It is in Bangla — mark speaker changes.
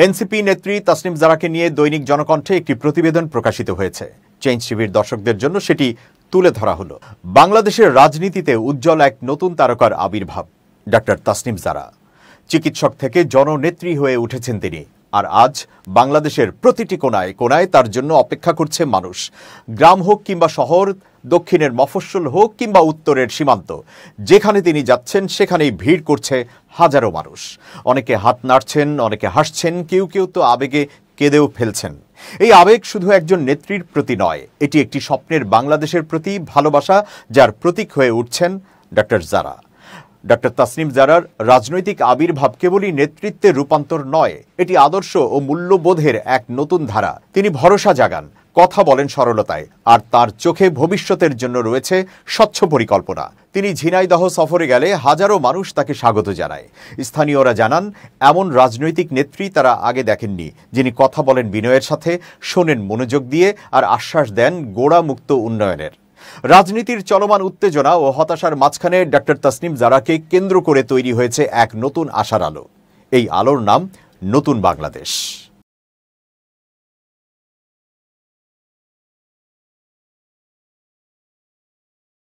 Speaker 1: এনসিপি নেত্রী তাসনিম জারাকে নিয়ে দৈনিক জনকণ্ঠে একটি প্রতিবেদন প্রকাশিত হয়েছে। চেঞ্জ টিভির দর্শকদের জন্য সেটি তুলে ধরা হলো। বাংলাদেশের রাজনীতিতে উজ্জ্বল এক নতুন তারকার আবির্ভাব ডক্টর তাসনিম জারা। চিকিৎসক থেকে জননেত্রী হয়ে উঠেছেন তিনি, আর আজ বাংলাদেশের প্রতিটি কোণায় কোণায় তার জন্য অপেক্ষা করছে মানুষ। গ্রাম হোক কিংবা শহর, দক্ষিণের মফস্বল হোক কিংবা উত্তরের সীমান্ত, যেখানে তিনি যাচ্ছেন সেখানেই ভিড় করছে হাজারো মানুষ। অনেকে হাত নাড়ছেন, অনেকে হাসছেন, কেউ কেউ তো আবেগে কেঁদেও ফেলছেন। এই আবেগ শুধু একজন নেত্রীর প্রতি নয়, এটি একটি স্বপ্নের বাংলাদেশের প্রতি ভালোবাসা, যার প্রতীক হয়ে উঠছেন ডক্টর জারা। ডক্টর তাসনিম জারার রাজনৈতিক আবির্ভাব কেবলই নেতৃত্বের রূপান্তর নয়, এটি আদর্শ ও মূল্যবোধের এক নতুন ধারা। তিনি ভরসা জাগান, কথা বলেন সরলতায়, আর তার চোখে ভবিষ্যতের জন্য রয়েছে স্বচ্ছ পরিকল্পনা। তিনি ঝিনাইদহ সফরে গেলে হাজারো মানুষ তাকে স্বাগত জানায়। স্থানীয়রা জানান, এমন রাজনৈতিক নেত্রী তারা আগে দেখেননি, যিনি কথা বলেন বিনয়ের সাথে, শোনেন মনোযোগ দিয়ে, আর আশ্বাস দেন গোড়ামুক্ত উন্নয়নের। রাজনীতির চলমান উত্তেজনা ও হতাশার মাঝখানে ডক্টর তাসনিম জারাকে কেন্দ্র করে তৈরি হয়েছে এক নতুন আশার আলো। এই আলোর নাম নতুন বাংলাদেশ।